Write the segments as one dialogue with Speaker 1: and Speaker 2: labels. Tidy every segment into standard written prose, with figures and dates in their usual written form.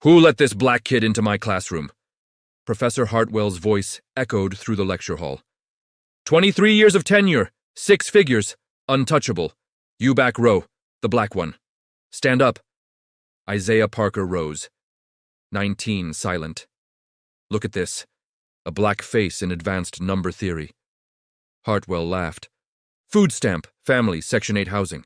Speaker 1: Who let this black kid into my classroom? Professor Hartwell's voice echoed through the lecture hall. 23 years of tenure, 6 figures, untouchable. You back row, the black one. Stand up. Isaiah Parker rose. 19 silent. Look at this. A black face in advanced number theory. Hartwell laughed. Food stamp, family, Section 8 housing.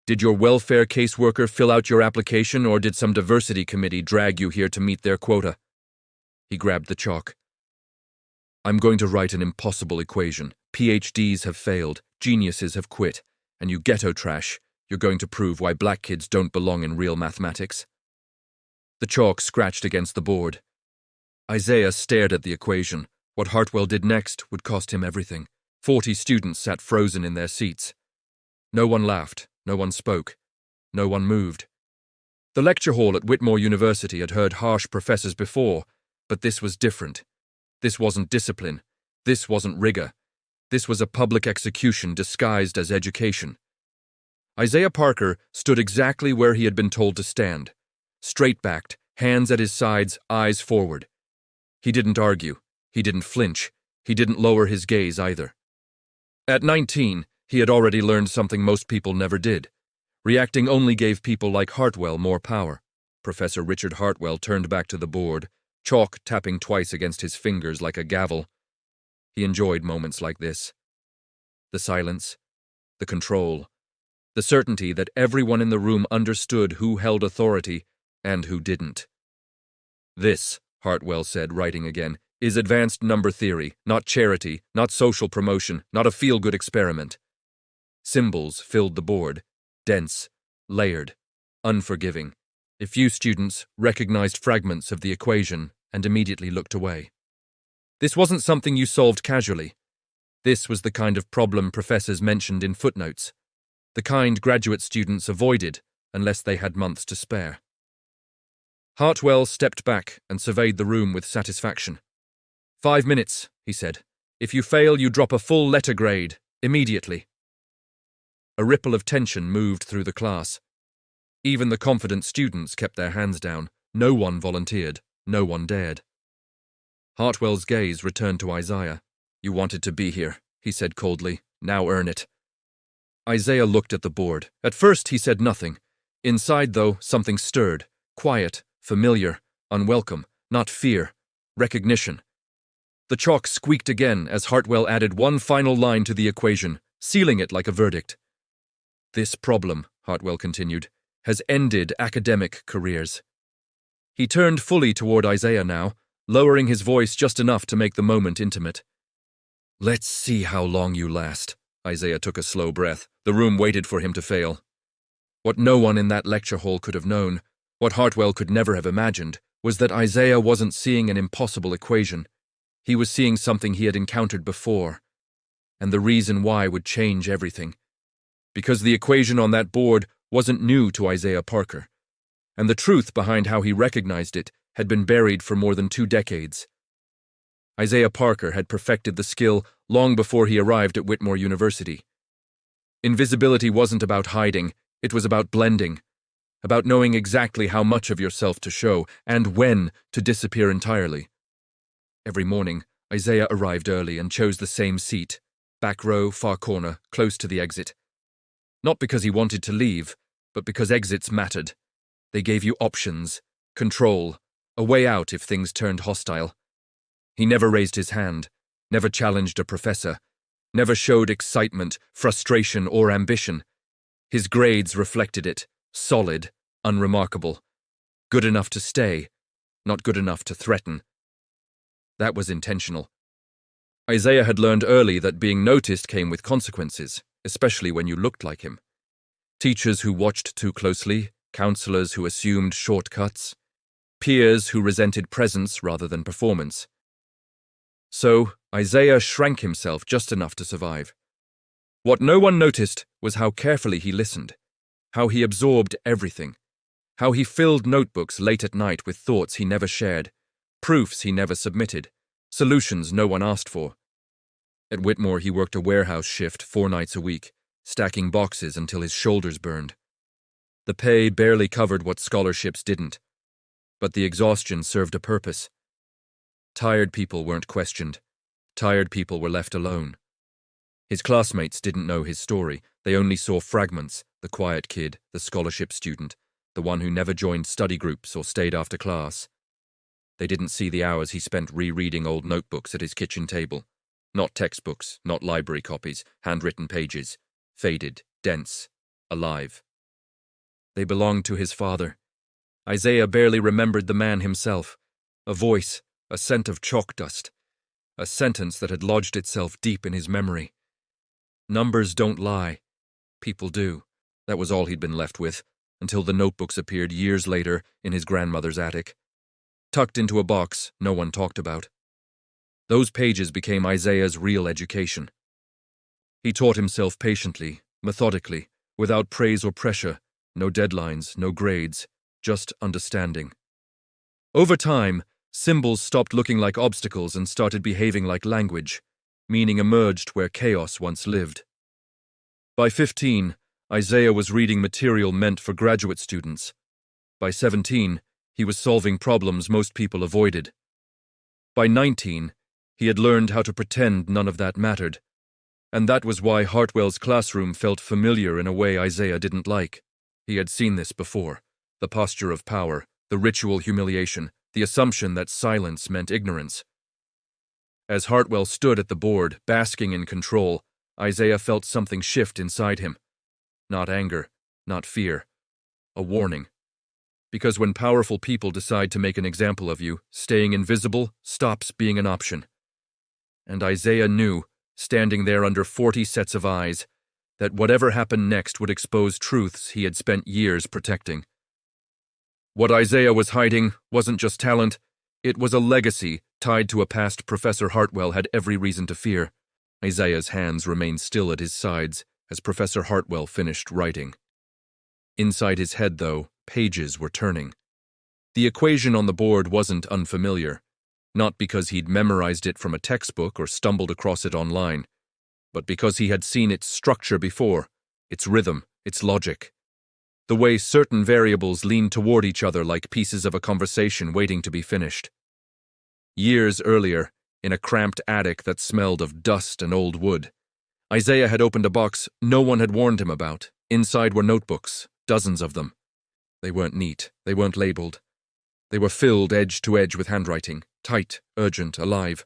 Speaker 1: Did your welfare caseworker fill out your application, or did some diversity committee drag you here to meet their quota? He grabbed the chalk. I'm going to write an impossible equation. PhDs have failed, geniuses have quit, and you ghetto trash, you're going to prove why black kids don't belong in real mathematics. The chalk scratched against the board. Isaiah stared at the equation. What Hartwell did next would cost him everything. 40 students sat frozen in their seats. No one laughed, no one spoke, no one moved. The lecture hall at Whitmore University had heard harsh professors before, but this was different. This wasn't discipline. This wasn't rigor. This was a public execution disguised as education. Isaiah Parker stood exactly where he had been told to stand, straight-backed, hands at his sides, eyes forward. He didn't argue. He didn't flinch. He didn't lower his gaze either. At 19, he had already learned something most people never did. Reacting only gave people like Hartwell more power. Professor Richard Hartwell turned back to the board, chalk tapping twice against his fingers like a gavel. He enjoyed moments like this. The silence, the control, the certainty that everyone in the room understood who held authority and who didn't. This, Hartwell said, writing again, is advanced number theory, not charity, not social promotion, not a feel-good experiment. Symbols filled the board, dense, layered, unforgiving. A few students recognized fragments of the equation and immediately looked away. This wasn't something you solved casually. This was the kind of problem professors mentioned in footnotes, the kind graduate students avoided unless they had months to spare. Hartwell stepped back and surveyed the room with satisfaction. 5 minutes, he said. If you fail, you drop a full letter grade, immediately. A ripple of tension moved through the class. Even the confident students kept their hands down. No one volunteered. No one dared. Hartwell's gaze returned to Isaiah. You wanted to be here, he said coldly. Now earn it. Isaiah looked at the board. At first he said nothing. Inside, though, something stirred. Quiet, familiar, unwelcome, not fear, recognition. The chalk squeaked again as Hartwell added one final line to the equation, sealing it like a verdict. This problem, Hartwell continued, has ended academic careers. He turned fully toward Isaiah now, lowering his voice just enough to make the moment intimate. Let's see how long you last. Isaiah took a slow breath. The room waited for him to fail. What no one in that lecture hall could have known, what Hartwell could never have imagined, was that Isaiah wasn't seeing an impossible equation. He was seeing something he had encountered before, and the reason why would change everything. Because the equation on that board wasn't new to Isaiah Parker, and the truth behind how he recognized it had been buried for more than 2 decades. Isaiah Parker had perfected the skill long before he arrived at Whitmore University. Invisibility wasn't about hiding, it was about blending, about knowing exactly how much of yourself to show and when to disappear entirely. Every morning, Isaiah arrived early and chose the same seat, back row, far corner, close to the exit. Not because he wanted to leave, but because exits mattered. They gave you options, control, a way out if things turned hostile. He never raised his hand, never challenged a professor, never showed excitement, frustration, or ambition. His grades reflected it, solid, unremarkable. Good enough to stay, not good enough to threaten. That was intentional. Isaiah had learned early that being noticed came with consequences, especially when you looked like him. Teachers who watched too closely, counselors who assumed shortcuts, peers who resented presence rather than performance. So, Isaiah shrank himself just enough to survive. What no one noticed was how carefully he listened, how he absorbed everything, how he filled notebooks late at night with thoughts he never shared, proofs he never submitted, solutions no one asked for. At Whitmore, he worked a warehouse shift 4 nights a week, stacking boxes until his shoulders burned. The pay barely covered what scholarships didn't. But the exhaustion served a purpose. Tired people weren't questioned. Tired people were left alone. His classmates didn't know his story. They only saw fragments: the quiet kid, the scholarship student, the one who never joined study groups or stayed after class. They didn't see the hours he spent rereading old notebooks at his kitchen table. Not textbooks, not library copies, handwritten pages. Faded, dense, alive. They belonged to his father. Isaiah barely remembered the man himself. A voice, a scent of chalk dust. A sentence that had lodged itself deep in his memory. Numbers don't lie. People do. That was all he'd been left with, until the notebooks appeared years later in his grandmother's attic. Tucked into a box no one talked about. Those pages became Isaiah's real education. He taught himself patiently, methodically, without praise or pressure, no deadlines, no grades, just understanding. Over time, symbols stopped looking like obstacles and started behaving like language. Meaning emerged where chaos once lived. By 15, Isaiah was reading material meant for graduate students. By 17, he was solving problems most people avoided. By 19, he had learned how to pretend none of that mattered. And that was why Hartwell's classroom felt familiar in a way Isaiah didn't like. He had seen this before: the posture of power, the ritual humiliation, the assumption that silence meant ignorance. As Hartwell stood at the board, basking in control, Isaiah felt something shift inside him. Not anger, not fear. A warning. Because when powerful people decide to make an example of you, staying invisible stops being an option. And Isaiah knew, standing there under 40 sets of eyes, that whatever happened next would expose truths he had spent years protecting. What Isaiah was hiding wasn't just talent, it was a legacy tied to a past Professor Hartwell had every reason to fear. Isaiah's hands remained still at his sides as Professor Hartwell finished writing. Inside his head, though, pages were turning. The equation on the board wasn't unfamiliar, not because he'd memorized it from a textbook or stumbled across it online, but because he had seen its structure before, its rhythm, its logic. The way certain variables leaned toward each other like pieces of a conversation waiting to be finished. Years earlier, in a cramped attic that smelled of dust and old wood, Isaiah had opened a box no one had warned him about. Inside were notebooks, dozens of them. They weren't neat, they weren't labeled. They were filled edge to edge with handwriting, tight, urgent, alive.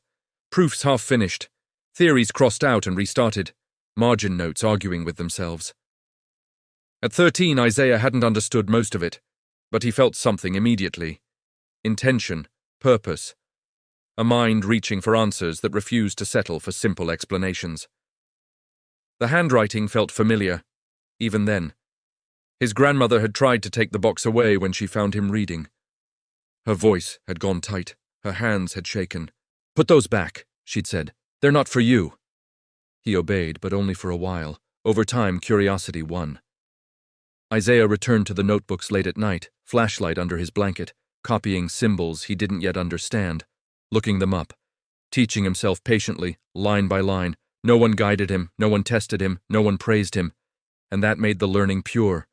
Speaker 1: Proofs half finished, theories crossed out and restarted, margin notes arguing with themselves. At 13, Isaiah hadn't understood most of it, but he felt something immediately. Intention, purpose. A mind reaching for answers that refused to settle for simple explanations. The handwriting felt familiar, even then. His grandmother had tried to take the box away when she found him reading. Her voice had gone tight, her hands had shaken. "Put those back," she'd said. "They're not for you." He obeyed, but only for a while. Over time, curiosity won. Isaiah returned to the notebooks late at night, flashlight under his blanket, copying symbols he didn't yet understand, looking them up, teaching himself patiently, line by line. No one guided him, no one tested him, no one praised him, and that made the learning pure.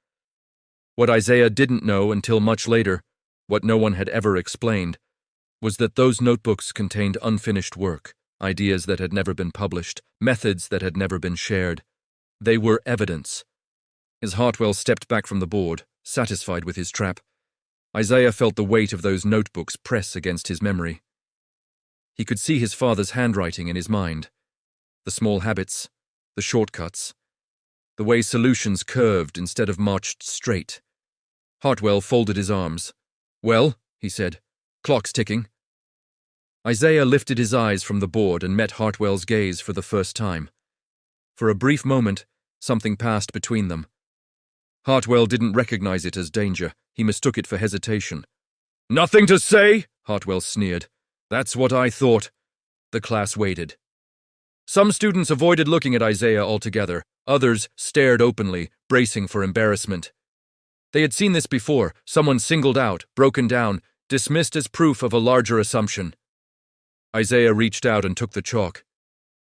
Speaker 1: What Isaiah didn't know until much later, what no one had ever explained, was that those notebooks contained unfinished work, ideas that had never been published, methods that had never been shared. They were evidence. As Hartwell stepped back from the board, satisfied with his trap, Isaiah felt the weight of those notebooks press against his memory. He could see his father's handwriting in his mind. The small habits, the shortcuts, the way solutions curved instead of marched straight. Hartwell folded his arms. "Well," he said, "clock's ticking." Isaiah lifted his eyes from the board and met Hartwell's gaze for the first time. For a brief moment, something passed between them. Hartwell didn't recognize it as danger. He mistook it for hesitation. "Nothing to say?" Hartwell sneered. "That's what I thought." The class waited. Some students avoided looking at Isaiah altogether. Others stared openly, bracing for embarrassment. They had seen this before, someone singled out, broken down, dismissed as proof of a larger assumption. Isaiah reached out and took the chalk.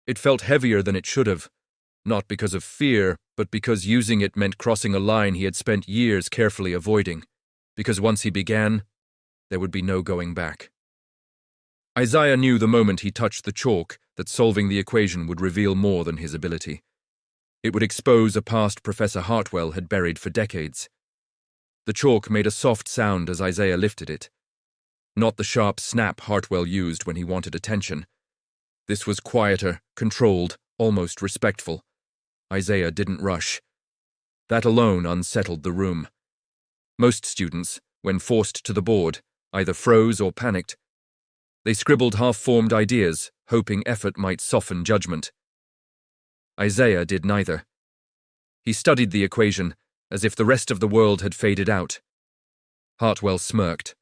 Speaker 1: It felt heavier than it should have, not because of fear, but because using it meant crossing a line he had spent years carefully avoiding. Because once he began, There would be no going back. Isaiah knew the moment he touched the chalk that solving the equation would reveal more than his ability. It would expose a past Professor Hartwell had buried for decades. The chalk made a soft sound as Isaiah lifted it. Not the sharp snap Hartwell used when he wanted attention. This was quieter, controlled, almost respectful. Isaiah didn't rush. That alone unsettled the room. Most students, when forced to the board, either froze or panicked. They scribbled half-formed ideas, hoping effort might soften judgment. Isaiah did neither. He studied the equation as if the rest of the world had faded out. Hartwell smirked.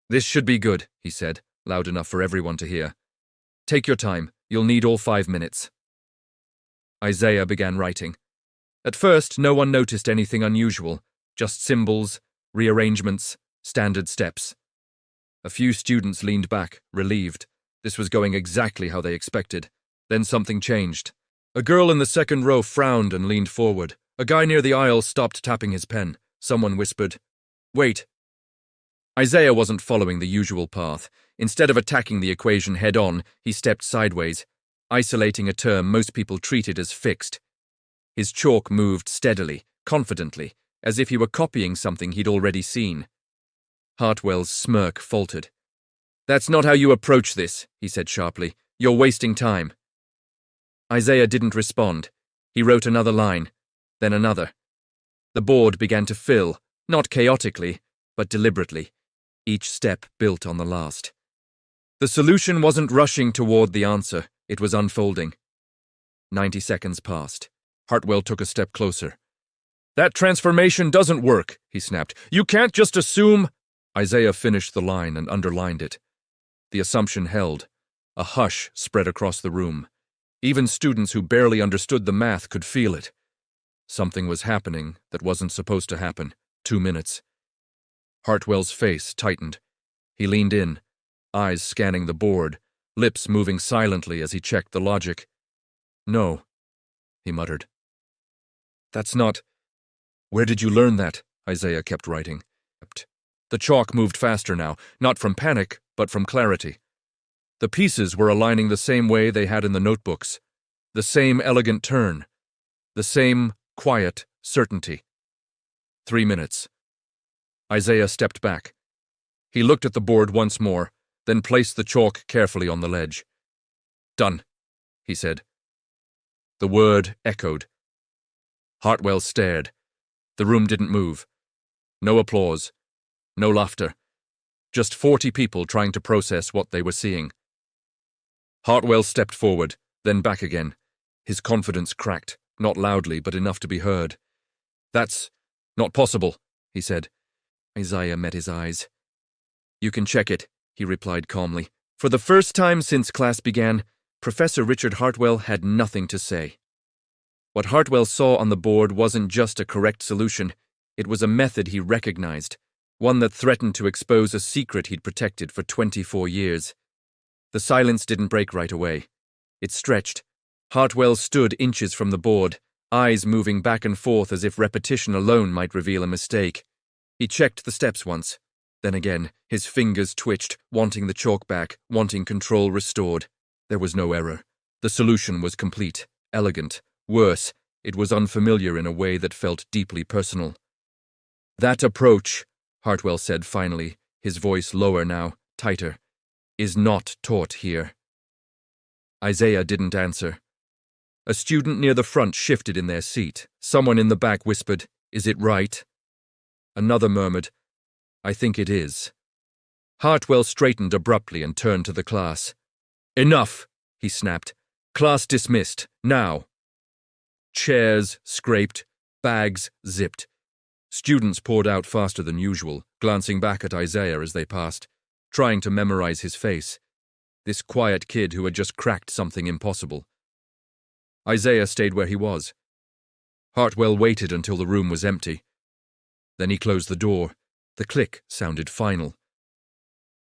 Speaker 1: "This should be good," he said, loud enough for everyone to hear. "Take your time. You'll need all 5 minutes." Isaiah began writing. At first, no one noticed anything unusual, just symbols, rearrangements, standard steps. A few students leaned back, relieved. This was going exactly how they expected. Then something changed. A girl in the second row frowned and leaned forward. A guy near the aisle stopped tapping his pen. Someone whispered, "Wait." Isaiah wasn't following the usual path. Instead of attacking the equation head-on, he stepped sideways, isolating a term most people treated as fixed. His chalk moved steadily, confidently, as if he were copying something he'd already seen. Hartwell's smirk faltered. "That's not how you approach this," he said sharply. "You're wasting time." Isaiah didn't respond. He wrote another line, then another. The board began to fill, not chaotically, but deliberately, each step built on the last. The solution wasn't rushing toward the answer, it was unfolding. 90 seconds passed. Hartwell took a step closer. "That transformation doesn't work," he snapped. "You can't just assume—" Isaiah finished the line and underlined it. The assumption held. A hush spread across the room. Even students who barely understood the math could feel it. Something was happening that wasn't supposed to happen. 2 minutes. Hartwell's face tightened. He leaned in, eyes scanning the board, lips moving silently as he checked the logic. "No," he muttered. "That's not—" "Where did you learn that?" Isaiah kept writing. The chalk moved faster now, not from panic, but from clarity. The pieces were aligning the same way they had in the notebooks, the same elegant turn, the same quiet certainty. 3 minutes. Isaiah stepped back. He looked at the board once more, then placed the chalk carefully on the ledge. "Done," he said. The word echoed. Hartwell stared. The room didn't move. No applause. No laughter. Just 40 people trying to process what they were seeing. Hartwell stepped forward, then back again. His confidence cracked, not loudly, but enough to be heard. "That's not possible," he said. Isaiah met his eyes. "You can check it," he replied calmly. For the first time since class began, Professor Richard Hartwell had nothing to say. What Hartwell saw on the board wasn't just a correct solution, it was a method he recognized, one that threatened to expose a secret he'd protected for 24 years. The silence didn't break right away. It stretched. Hartwell stood inches from the board, eyes moving back and forth as if repetition alone might reveal a mistake. He checked the steps once. Then again, his fingers twitched, wanting the chalk back, wanting control restored. There was no error. The solution was complete, elegant. Worse, it was unfamiliar in a way that felt deeply personal. "That approach," Hartwell said finally, his voice lower now, tighter, "is not taught here." Isaiah didn't answer. A student near the front shifted in their seat. Someone in the back whispered, "Is it right?" Another murmured, "I think it is." Hartwell straightened abruptly and turned to the class. "Enough," he snapped. "Class dismissed, now." Chairs scraped, bags zipped. Students poured out faster than usual, glancing back at Isaiah as they passed, trying to memorize his face. This quiet kid who had just cracked something impossible. Isaiah stayed where he was. Hartwell waited until the room was empty. Then he closed the door. The click sounded final.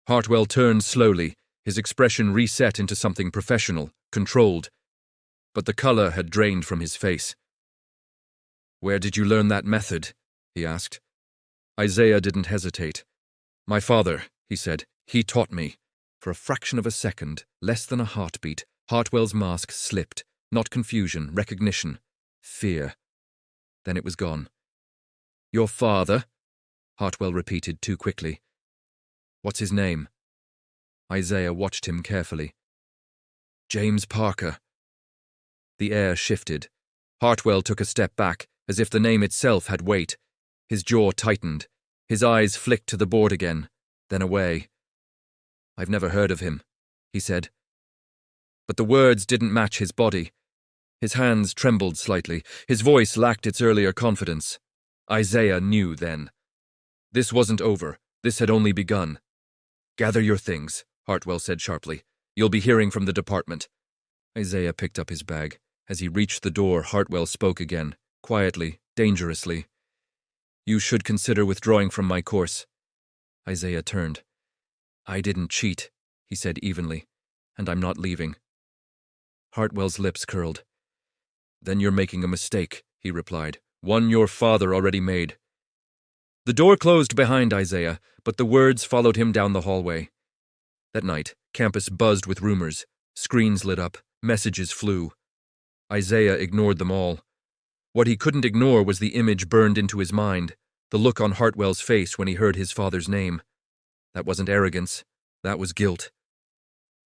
Speaker 1: Hartwell turned slowly, his expression reset into something professional, controlled. But the color had drained from his face. "Where did you learn that method?" he asked. Isaiah didn't hesitate. My father, he said, he taught me. For a fraction of a second, less than a heartbeat, Hartwell's mask slipped. Not confusion, recognition, fear. Then it was gone. Your father? Hartwell repeated too quickly. What's his name? Isaiah watched him carefully. James Parker. The air shifted. Hartwell took a step back, as if the name itself had weight. His jaw tightened. His eyes flicked to the board again, then away. I've never heard of him, he said. But the words didn't match his body. His hands trembled slightly. His voice lacked its earlier confidence. Isaiah knew then. This wasn't over. This had only begun. Gather your things, Hartwell said sharply. You'll be hearing from the department. Isaiah picked up his bag. As he reached the door, Hartwell spoke again, quietly, dangerously. You should consider withdrawing from my course. Isaiah turned. I didn't cheat, he said evenly, and I'm not leaving. Hartwell's lips curled. Then you're making a mistake, he replied, one your father already made. The door closed behind Isaiah, but the words followed him down the hallway. That night, campus buzzed with rumors. Screens lit up, messages flew. Isaiah ignored them all. What he couldn't ignore was the image burned into his mind, the look on Hartwell's face when he heard his father's name. That wasn't arrogance, that was guilt.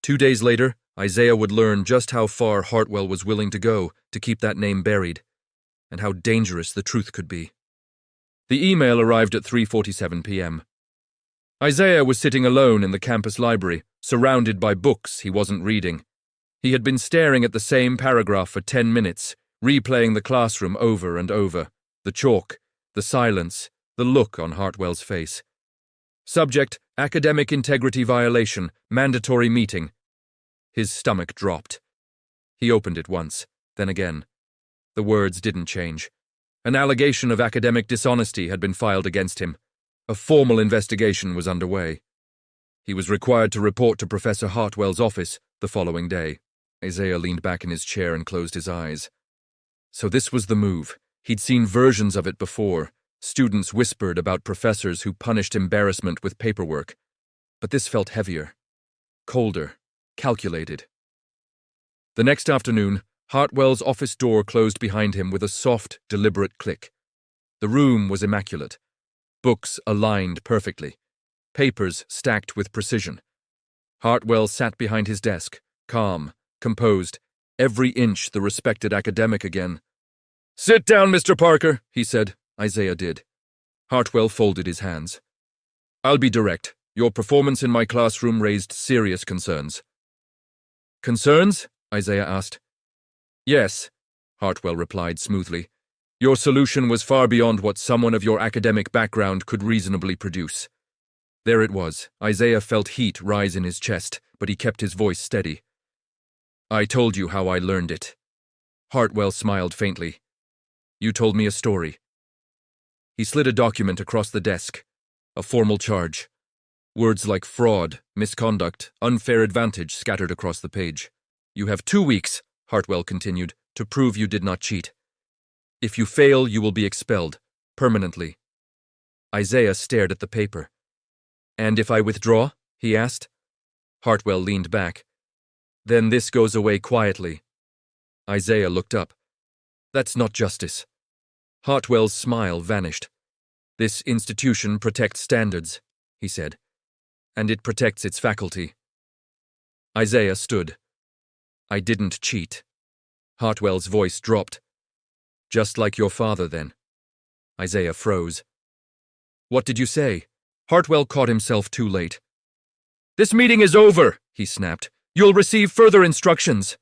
Speaker 1: 2 days later, Isaiah would learn just how far Hartwell was willing to go to keep that name buried, and how dangerous the truth could be. The email arrived at 3:47 p.m. Isaiah was sitting alone in the campus library, surrounded by books he wasn't reading. He had been staring at the same paragraph for 10 minutes, replaying the classroom over and over, the chalk, the silence, the look on Hartwell's face. Subject, academic integrity violation, mandatory meeting. His stomach dropped. He opened it once, then again. The words didn't change. An allegation of academic dishonesty had been filed against him. A formal investigation was underway. He was required to report to Professor Hartwell's office the following day. Isaiah leaned back in his chair and closed his eyes. So this was the move. He'd seen versions of it before. Students whispered about professors who punished embarrassment with paperwork. But this felt heavier, colder, calculated. The next afternoon, Hartwell's office door closed behind him with a soft, deliberate click. The room was immaculate. Books aligned perfectly. Papers stacked with precision. Hartwell sat behind his desk, calm, composed, every inch the respected academic again. Sit down, Mr. Parker, he said. Isaiah did. Hartwell folded his hands. I'll be direct. Your performance in my classroom raised serious concerns. Concerns? Isaiah asked. Yes, Hartwell replied smoothly. Your solution was far beyond what someone of your academic background could reasonably produce. There it was. Isaiah felt heat rise in his chest, but he kept his voice steady. I told you how I learned it. Hartwell smiled faintly. You told me a story. He slid a document across the desk. A formal charge. Words like fraud, misconduct, unfair advantage scattered across the page. You have 2 weeks, Hartwell continued, to prove you did not cheat. If you fail, you will be expelled, permanently. Isaiah stared at the paper. And if I withdraw? He asked. Hartwell leaned back. Then this goes away quietly. Isaiah looked up. That's not justice. Hartwell's smile vanished. This institution protects standards, he said, and it protects its faculty. Isaiah stood. I didn't cheat. Hartwell's voice dropped. Just like your father, then. Isaiah froze. What did you say? Hartwell caught himself too late. This meeting is over, he snapped. You'll receive further instructions.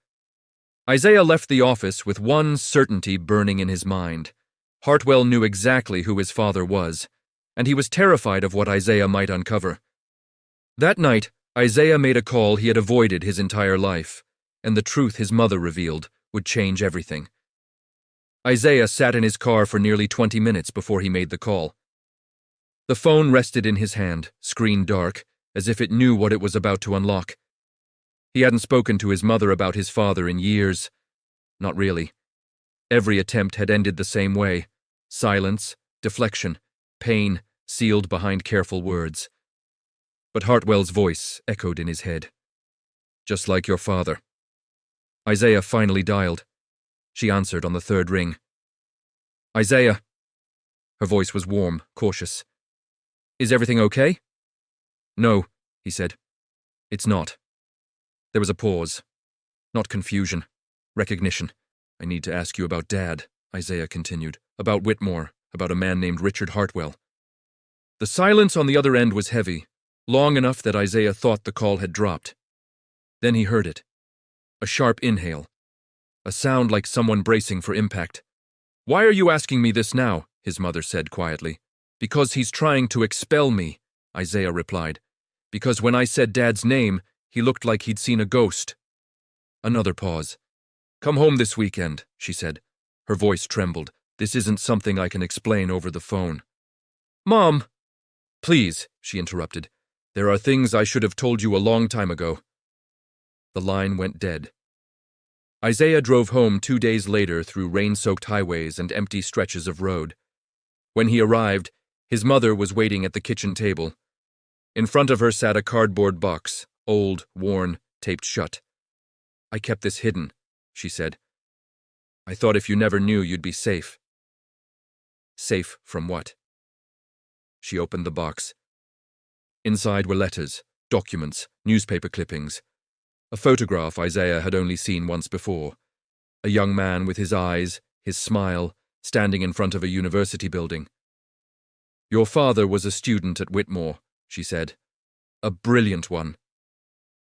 Speaker 1: Isaiah left the office with one certainty burning in his mind. Hartwell knew exactly who his father was, and he was terrified of what Isaiah might uncover. That night, Isaiah made a call he had avoided his entire life, and the truth his mother revealed would change everything. Isaiah sat in his car for nearly 20 minutes before he made the call. The phone rested in his hand, screen dark, as if it knew what it was about to unlock. He hadn't spoken to his mother about his father in years. Not really. Every attempt had ended the same way. Silence, deflection, pain, sealed behind careful words. But Hartwell's voice echoed in his head. Just like your father. Isaiah finally dialed. She answered on the third ring. Isaiah. Her voice was warm, cautious. Is everything okay? No, he said. It's not. There was a pause. Not confusion. Recognition. I need to ask you about Dad, Isaiah continued. About Whitmore. About a man named Richard Hartwell. The silence on the other end was heavy, long enough that Isaiah thought the call had dropped. Then he heard it. A sharp inhale. A sound like someone bracing for impact. Why are you asking me this now? His mother said quietly. Because he's trying to expel me, Isaiah replied. Because when I said Dad's name, he looked like he'd seen a ghost. Another pause. Come home this weekend, she said. Her voice trembled. This isn't something I can explain over the phone. Mom! Please, she interrupted. There are things I should have told you a long time ago. The line went dead. Isaiah drove home 2 days later through rain-soaked highways and empty stretches of road. When he arrived, his mother was waiting at the kitchen table. In front of her sat a cardboard box, old, worn, taped shut. I kept this hidden, she said. I thought if you never knew, you'd be safe. Safe from what? She opened the box. Inside were letters, documents, newspaper clippings. A photograph Isaiah had only seen once before. A young man with his eyes, his smile, standing in front of a university building. Your father was a student at Whitmore, she said. A brilliant one.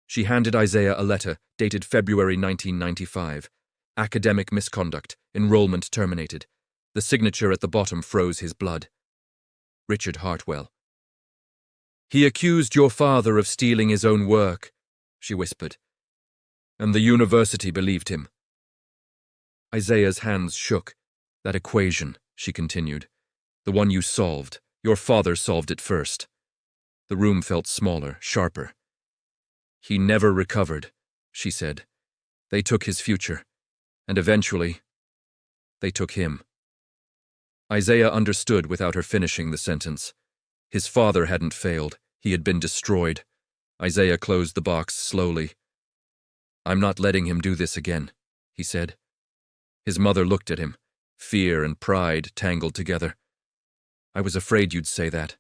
Speaker 1: She handed Isaiah a letter dated February 1995. Academic misconduct, enrollment terminated. The signature at the bottom froze his blood. Richard Hartwell. He accused your father of stealing his own work, she whispered. And the university believed him. Isaiah's hands shook. That equation, she continued. The one you solved. Your father solved it first. The room felt smaller, sharper. He never recovered, she said. They took his future. And eventually, they took him. Isaiah understood without her finishing the sentence. His father hadn't failed. He had been destroyed. Isaiah closed the box slowly. I'm not letting him do this again, he said. His mother looked at him, fear and pride tangled together. I was afraid you'd say that.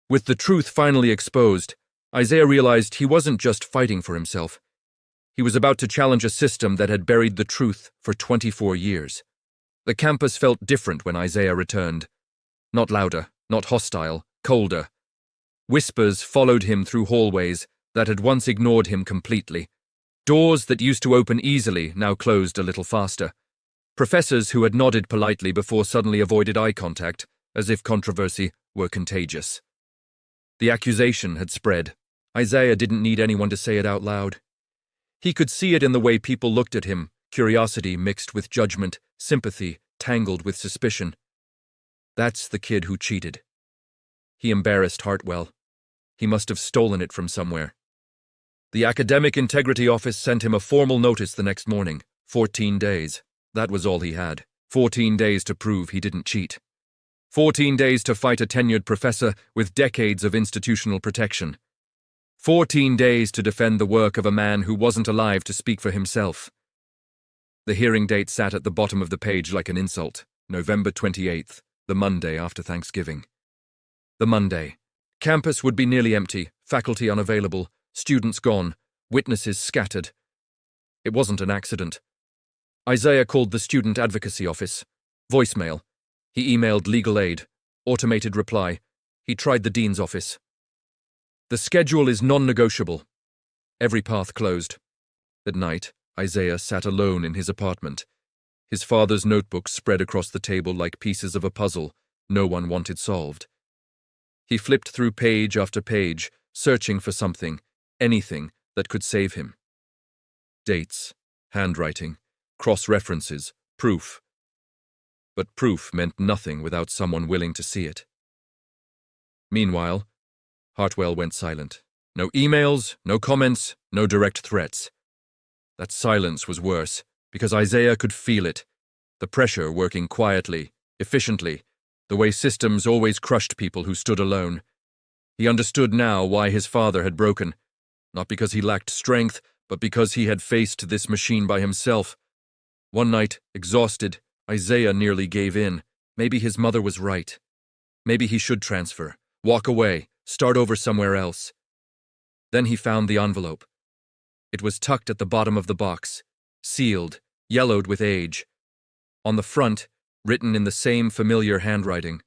Speaker 1: With the truth finally exposed, Isaiah realized he wasn't just fighting for himself. He was about to challenge a system that had buried the truth for 24 years. The campus felt different when Isaiah returned. Not louder, not hostile, colder. Whispers followed him through hallways that had once ignored him completely. Doors that used to open easily now closed a little faster. Professors who had nodded politely before suddenly avoided eye contact, as if controversy were contagious. The accusation had spread. Isaiah didn't need anyone to say it out loud. He could see it in the way people looked at him, curiosity mixed with judgment, sympathy tangled with suspicion. That's the kid who cheated. He embarrassed Hartwell. He must have stolen it from somewhere. The Academic Integrity Office sent him a formal notice the next morning. 14 days. That was all he had. 14 days to prove he didn't cheat. 14 days to fight a tenured professor with decades of institutional protection. 14 days to defend the work of a man who wasn't alive to speak for himself. The hearing date sat at the bottom of the page like an insult. November 28th, the Monday after Thanksgiving. The Monday. Campus would be nearly empty, faculty unavailable, students gone, witnesses scattered. It wasn't an accident. Isaiah called the student advocacy office. Voicemail. He emailed legal aid. Automated reply. He tried the dean's office. The schedule is non-negotiable. Every path closed. At night, Isaiah sat alone in his apartment. His father's notebooks spread across the table like pieces of a puzzle no one wanted solved. He flipped through page after page, searching for something, anything that could save him. Dates, handwriting, cross-references, proof. But proof meant nothing without someone willing to see it. Meanwhile, Hartwell went silent. No emails, no comments, no direct threats. That silence was worse, because Isaiah could feel it. The pressure working quietly, efficiently, the way systems always crushed people who stood alone. He understood now why his father had broken, not because he lacked strength, but because he had faced this machine by himself. One night, exhausted, Isaiah nearly gave in. Maybe his mother was right. Maybe he should transfer, walk away, start over somewhere else. Then he found the envelope. It was tucked at the bottom of the box, sealed, yellowed with age. On the front, written in the same familiar handwriting.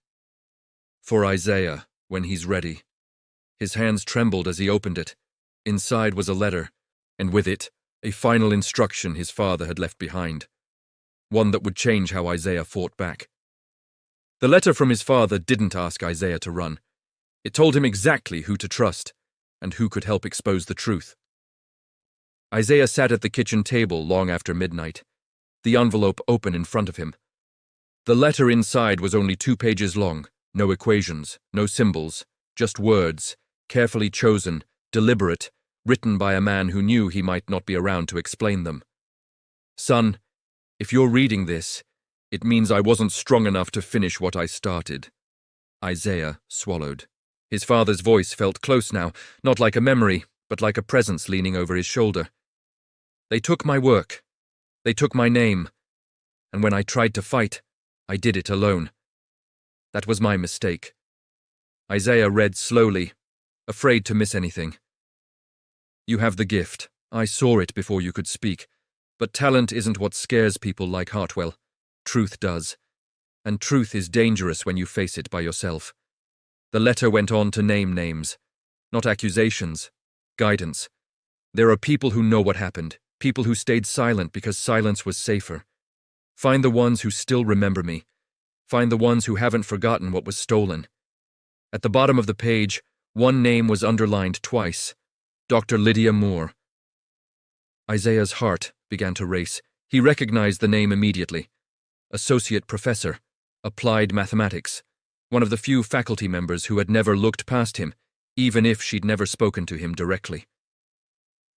Speaker 1: For Isaiah, when he's ready. His hands trembled as he opened it. Inside was a letter, and with it, a final instruction his father had left behind. One that would change how Isaiah fought back. The letter from his father didn't ask Isaiah to run. It told him exactly who to trust, and who could help expose the truth. Isaiah sat at the kitchen table long after midnight, the envelope open in front of him. The letter inside was only 2 pages long, no equations, no symbols, just words, carefully chosen, deliberate, written by a man who knew he might not be around to explain them. Son, if you're reading this, it means I wasn't strong enough to finish what I started. Isaiah swallowed. His father's voice felt close now, not like a memory, but like a presence leaning over his shoulder. They took my work. They took my name. And when I tried to fight, I did it alone. That was my mistake. Isaiah read slowly, afraid to miss anything. You have the gift. I saw it before you could speak. But talent isn't what scares people like Hartwell. Truth does. And truth is dangerous when you face it by yourself. The letter went on to name names. Not accusations. Guidance. There are people who know what happened. People who stayed silent because silence was safer. Find the ones who still remember me. Find the ones who haven't forgotten what was stolen. At the bottom of the page, one name was underlined twice. Dr. Lydia Moore. Isaiah's heart began to race. He recognized the name immediately. Associate professor. Applied mathematics. One of the few faculty members who had never looked past him, even if she'd never spoken to him directly.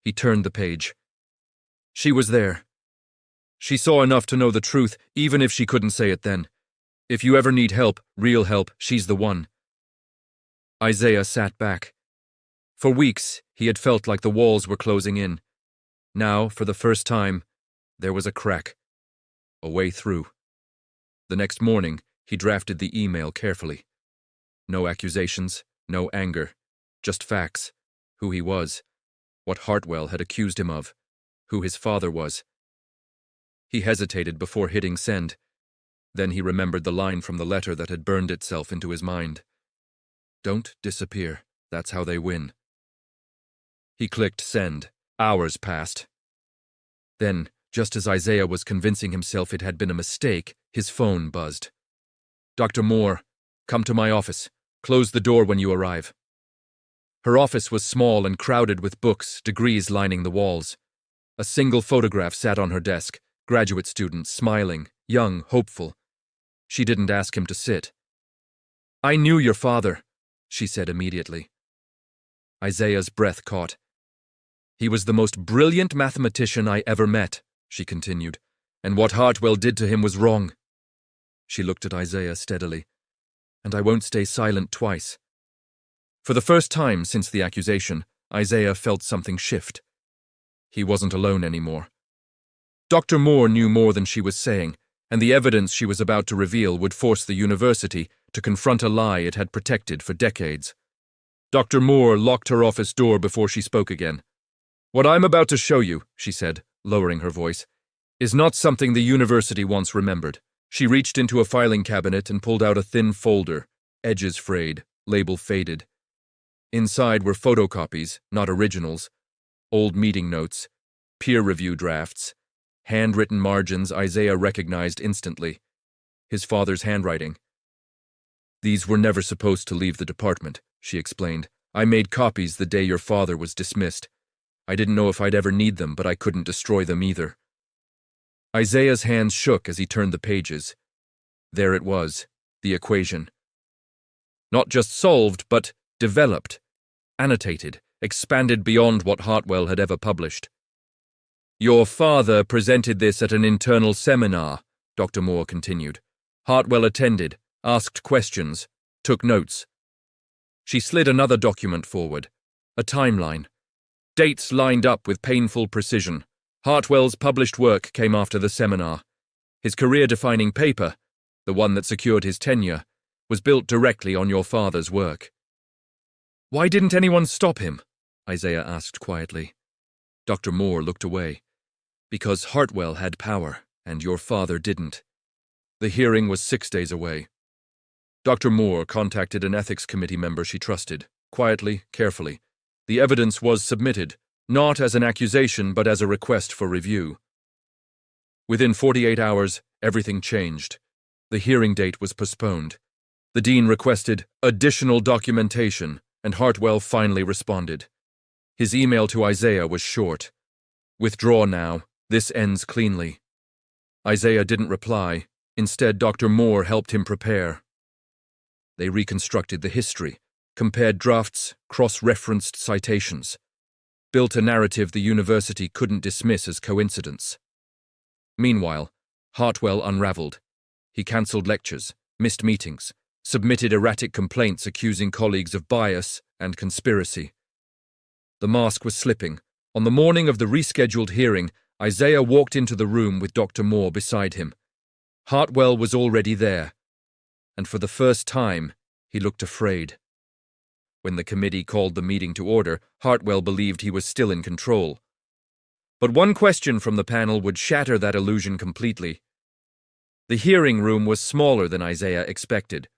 Speaker 1: He turned the page. She was there. She saw enough to know the truth, even if she couldn't say it then. If you ever need help, real help, she's the one. Isaiah sat back. For weeks, he had felt like the walls were closing in. Now, for the first time, there was a crack. A way through. The next morning, he drafted the email carefully. No accusations, no anger, just facts. Who he was, what Hartwell had accused him of, who his father was. He hesitated before hitting send. Then he remembered the line from the letter that had burned itself into his mind. Don't disappear. That's how they win. He clicked send. Hours passed. Then, just as Isaiah was convincing himself it had been a mistake, his phone buzzed. Dr. Moore, come to my office. Close the door when you arrive. Her office was small and crowded with books, degrees lining the walls. A single photograph sat on her desk, graduate student, smiling, young, hopeful. She didn't ask him to sit. I knew your father, she said immediately. Isaiah's breath caught. He was the most brilliant mathematician I ever met, she continued, and what Hartwell did to him was wrong. She looked at Isaiah steadily. And I won't stay silent twice. For the first time since the accusation, Isaiah felt something shift. He wasn't alone anymore. Dr. Moore knew more than she was saying, and the evidence she was about to reveal would force the university to confront a lie it had protected for decades. Dr. Moore locked her office door before she spoke again. What I'm about to show you, she said, lowering her voice, is not something the university once remembered. She reached into a filing cabinet and pulled out a thin folder, edges frayed, label faded. Inside were photocopies, not originals, old meeting notes, peer review drafts, handwritten margins Isaiah recognized instantly. His father's handwriting. These were never supposed to leave the department, she explained. I made copies the day your father was dismissed. I didn't know if I'd ever need them, but I couldn't destroy them either. Isaiah's hands shook as he turned the pages. There it was, the equation. Not just solved, but developed, annotated, expanded beyond what Hartwell had ever published. Your father presented this at an internal seminar, Dr. Moore continued. Hartwell attended, asked questions, took notes. She slid another document forward, a timeline. Dates lined up with painful precision. Hartwell's published work came after the seminar. His career-defining paper, the one that secured his tenure, was built directly on your father's work. Why didn't anyone stop him? Isaiah asked quietly. Dr. Moore looked away. Because Hartwell had power, and your father didn't. The hearing was 6 days away. Dr. Moore contacted an ethics committee member she trusted, quietly, carefully. The evidence was submitted, not as an accusation but as a request for review. Within 48 hours, everything changed. The hearing date was postponed. The dean requested additional documentation, and Hartwell finally responded. His email to Isaiah was short. Withdraw now. This ends cleanly. Isaiah didn't reply. Instead, Dr. Moore helped him prepare. They reconstructed the history, compared drafts, cross-referenced citations, built a narrative the university couldn't dismiss as coincidence. Meanwhile, Hartwell unraveled. He cancelled lectures, missed meetings, submitted erratic complaints accusing colleagues of bias and conspiracy. The mask was slipping. On the morning of the rescheduled hearing, Isaiah walked into the room with Dr. Moore beside him. Hartwell was already there, and for the first time, he looked afraid. When the committee called the meeting to order, Hartwell believed he was still in control. But one question from the panel would shatter that illusion completely. The hearing room was smaller than Isaiah expected.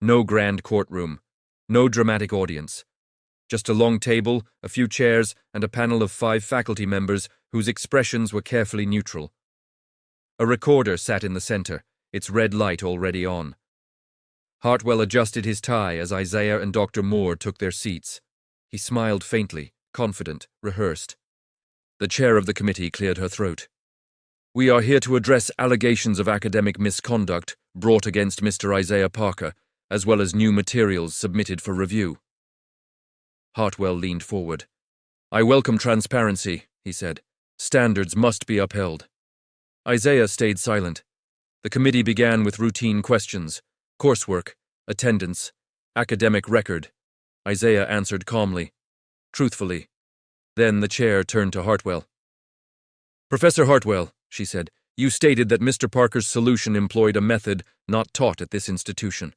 Speaker 1: No grand courtroom, no dramatic audience. Just a long table, a few chairs, and a panel of 5 faculty members whose expressions were carefully neutral. A recorder sat in the center, its red light already on. Hartwell adjusted his tie as Isaiah and Dr. Moore took their seats. He smiled faintly, confident, rehearsed. The chair of the committee cleared her throat. We are here to address allegations of academic misconduct brought against Mr. Isaiah Parker, as well as new materials submitted for review. Hartwell leaned forward. I welcome transparency, he said. Standards must be upheld. Isaiah stayed silent. The committee began with routine questions. Coursework, attendance, academic record. Isaiah answered calmly, truthfully. Then the chair turned to Hartwell. Professor Hartwell, she said, you stated that Mr. Parker's solution employed a method not taught at this institution.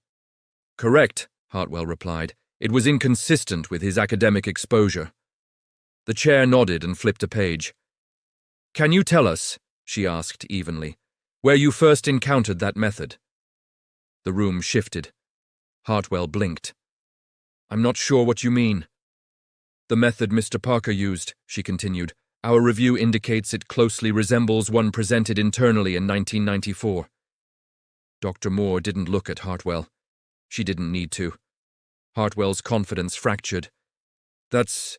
Speaker 1: Correct, Hartwell replied. It was inconsistent with his academic exposure. The chair nodded and flipped a page. Can you tell us, she asked evenly, where you first encountered that method? The room shifted. Hartwell blinked. I'm not sure what you mean. The method Mr. Parker used, she continued, our review indicates it closely resembles one presented internally in 1994. Dr. Moore didn't look at Hartwell. She didn't need to. Hartwell's confidence fractured. That's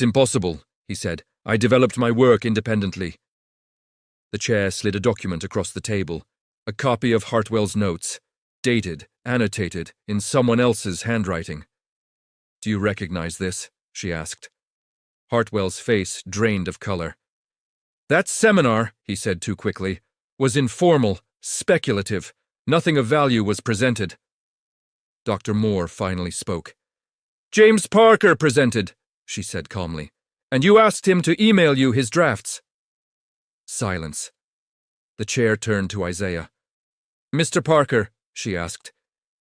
Speaker 1: impossible, he said. I developed my work independently. The chair slid a document across the table, a copy of Hartwell's notes, dated, annotated, in someone else's handwriting. Do you recognize this? She asked. Hartwell's face drained of color. That seminar, he said too quickly, was informal, speculative. Nothing of value was presented. Dr. Moore finally spoke. James Parker presented, she said calmly, and you asked him to email you his drafts. Silence. The chair turned to Isaiah. Mr. Parker, she asked,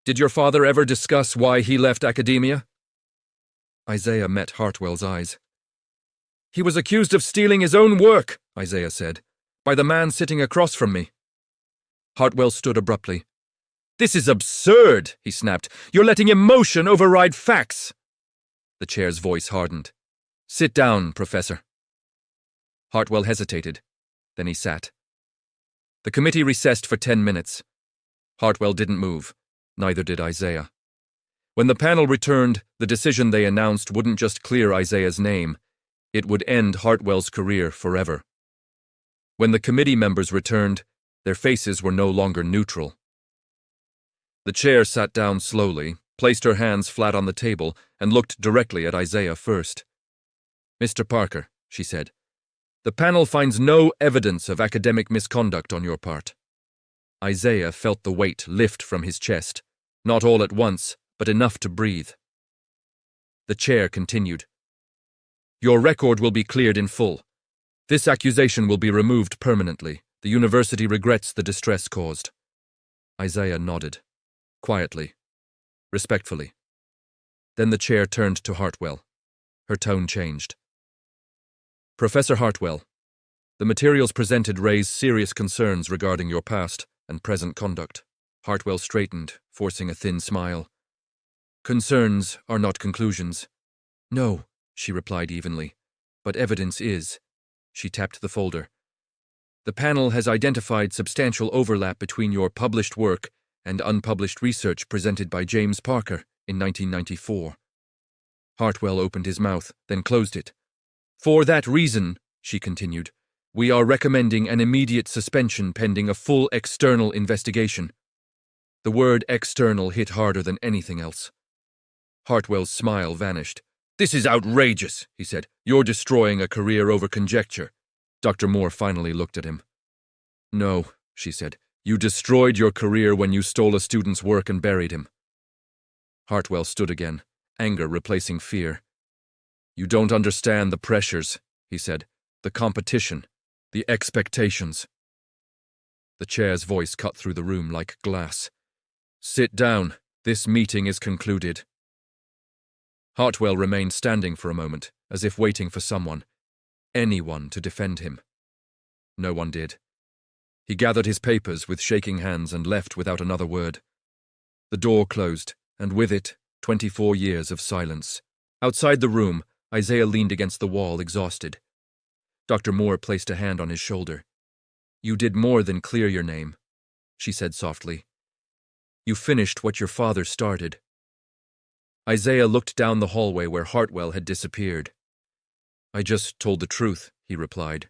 Speaker 1: did your father ever discuss why he left academia? Isaiah met Hartwell's eyes. He was accused of stealing his own work, Isaiah said, by the man sitting across from me. Hartwell stood abruptly. This is absurd, he snapped. You're letting emotion override facts. The chair's voice hardened. Sit down, Professor. Hartwell hesitated. Then he sat. The committee recessed for 10 minutes. Hartwell didn't move. Neither did Isaiah. When the panel returned, the decision they announced wouldn't just clear Isaiah's name. It would end Hartwell's career forever. When the committee members returned, their faces were no longer neutral. The chair sat down slowly, placed her hands flat on the table, and looked directly at Isaiah first. Mr. Parker, she said, the panel finds no evidence of academic misconduct on your part. Isaiah felt the weight lift from his chest, not all at once, but enough to breathe. The chair continued. Your record will be cleared in full. This accusation will be removed permanently. The university regrets the distress caused. Isaiah nodded, quietly, respectfully. Then the chair turned to Hartwell. Her tone changed. Professor Hartwell, the materials presented raise serious concerns regarding your past and present conduct. Hartwell straightened, forcing a thin smile. Concerns are not conclusions. No, she replied evenly, but evidence is. She tapped the folder. The panel has identified substantial overlap between your published work and unpublished research presented by James Parker in 1994. Hartwell opened his mouth, then closed it. For that reason, she continued, we are recommending an immediate suspension pending a full external investigation. The word external hit harder than anything else. Hartwell's smile vanished. This is outrageous, he said. You're destroying a career over conjecture. Dr. Moore finally looked at him. No, she said. You destroyed your career when you stole a student's work and buried him. Hartwell stood again, anger replacing fear. You don't understand the pressures, he said. The competition, the expectations. The chair's voice cut through the room like glass. Sit down. This meeting is concluded. Hartwell remained standing for a moment, as if waiting for someone, anyone to defend him. No one did. He gathered his papers with shaking hands and left without another word. The door closed, and with it, 24 years of silence. Outside the room, Isaiah leaned against the wall, exhausted. Dr. Moore placed a hand on his shoulder. You did more than clear your name, she said softly. You finished what your father started. Isaiah looked down the hallway where Hartwell had disappeared. I just told the truth, he replied.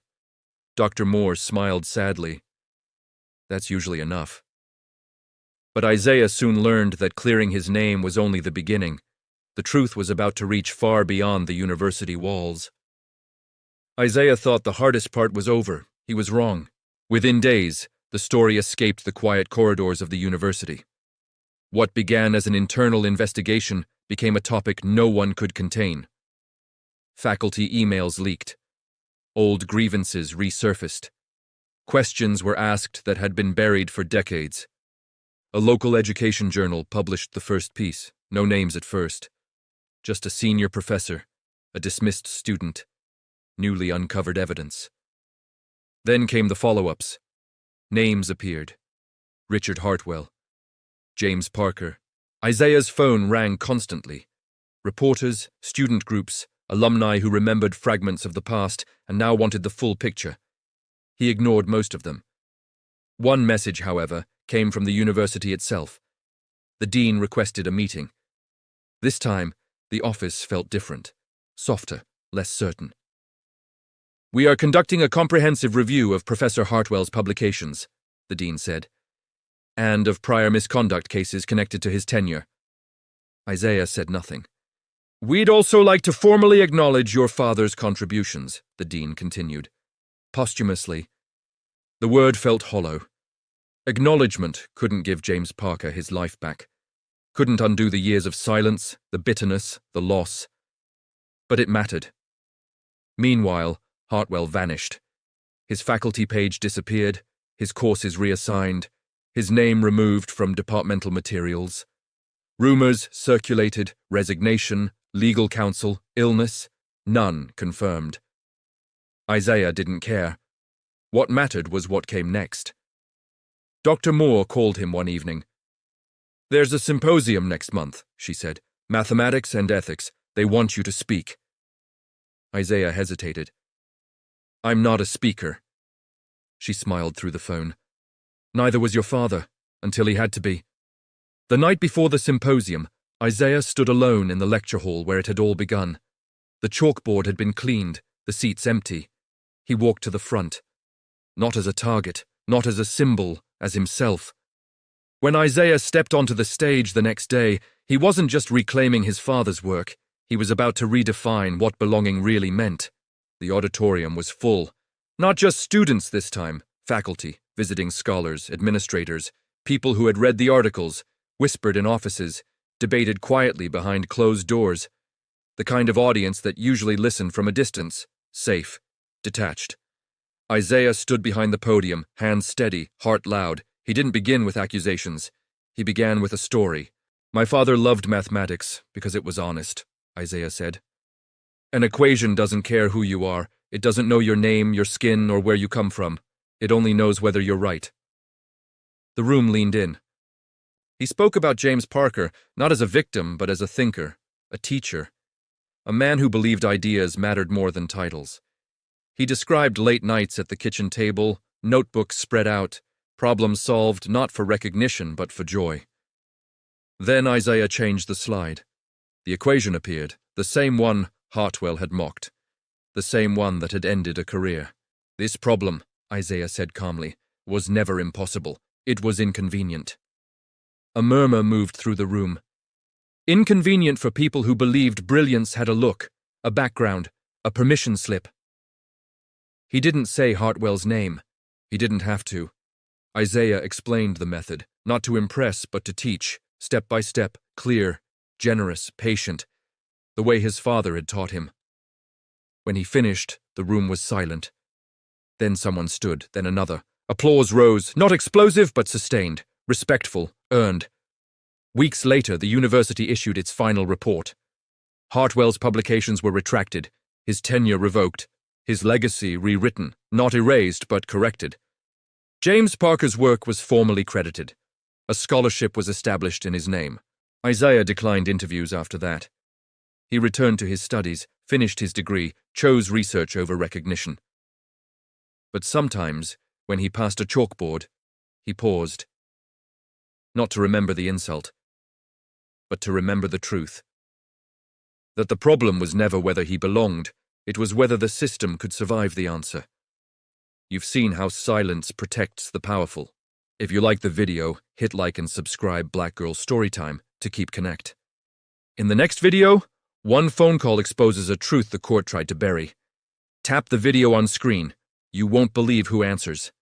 Speaker 1: Dr. Moore smiled sadly. That's usually enough. But Isaiah soon learned that clearing his name was only the beginning. The truth was about to reach far beyond the university walls. Isaiah thought the hardest part was over. He was wrong. Within days, the story escaped the quiet corridors of the university. What began as an internal investigation became a topic no one could contain. Faculty emails leaked. Old grievances resurfaced. Questions were asked that had been buried for decades. A local education journal published the first piece, no names at first. Just a senior professor, a dismissed student, newly uncovered evidence. Then came the follow-ups. Names appeared. Richard Hartwell, James Parker. Isaiah's phone rang constantly. Reporters, student groups, alumni who remembered fragments of the past and now wanted the full picture. He ignored most of them. One message, however, came from the university itself. The dean requested a meeting. This time, the office felt different, softer, less certain. We are conducting a comprehensive review of Professor Hartwell's publications, the dean said, and of prior misconduct cases connected to his tenure. Isaiah said nothing. We'd also like to formally acknowledge your father's contributions, the dean continued. Posthumously. The word felt hollow. Acknowledgement couldn't give James Parker his life back. Couldn't undo the years of silence, the bitterness, the loss. But it mattered. Meanwhile, Hartwell vanished. His faculty page disappeared, his courses reassigned, his name removed from departmental materials. Rumors circulated, resignation, legal counsel, illness, none confirmed. Isaiah didn't care. What mattered was what came next. Dr. Moore called him one evening. There's a symposium next month, she said. Mathematics and ethics. They want you to speak. Isaiah hesitated. I'm not a speaker. She smiled through the phone. Neither was your father, until he had to be. The night before the symposium, Isaiah stood alone in the lecture hall where it had all begun. The chalkboard had been cleaned, the seats empty. He walked to the front. Not as a target, not as a symbol, as himself. When Isaiah stepped onto the stage the next day, he wasn't just reclaiming his father's work. He was about to redefine what belonging really meant. The auditorium was full. Not just students this time, faculty, visiting scholars, administrators, people who had read the articles, whispered in offices, debated quietly behind closed doors. The kind of audience that usually listened from a distance, safe, detached. Isaiah stood behind the podium, hands steady, heart loud. He didn't begin with accusations. He began with a story. "My father loved mathematics because it was honest," Isaiah said. "An equation doesn't care who you are. It doesn't know your name, your skin, or where you come from. It only knows whether you're right." The room leaned in. He spoke about James Parker, not as a victim, but as a thinker, a teacher, a man who believed ideas mattered more than titles. He described late nights at the kitchen table, notebooks spread out, problems solved not for recognition but for joy. Then Isaiah changed the slide. The equation appeared, the same one Hartwell had mocked, the same one that had ended a career. "This problem," Isaiah said calmly, "was never impossible. It was inconvenient." A murmur moved through the room. Inconvenient for people who believed brilliance had a look, a background, a permission slip. He didn't say Hartwell's name. He didn't have to. Isaiah explained the method, not to impress but to teach, step by step, clear, generous, patient, the way his father had taught him. When he finished, the room was silent. Then someone stood, then another. Applause rose, not explosive but sustained, respectful, earned. Weeks later, the university issued its final report. Hartwell's publications were retracted, his tenure revoked, his legacy rewritten, not erased but corrected. James Parker's work was formally credited. A scholarship was established in his name. Isaiah declined interviews after that. He returned to his studies, finished his degree, chose research over recognition. But sometimes, when he passed a chalkboard, he paused. Not to remember the insult, but to remember the truth. That the problem was never whether he belonged, it was whether the system could survive the answer. You've seen how silence protects the powerful. If you like the video, hit like and subscribe Black Girl Storytime to keep connect. In the next video, one phone call exposes a truth the court tried to bury. Tap the video on screen. You won't believe who answers.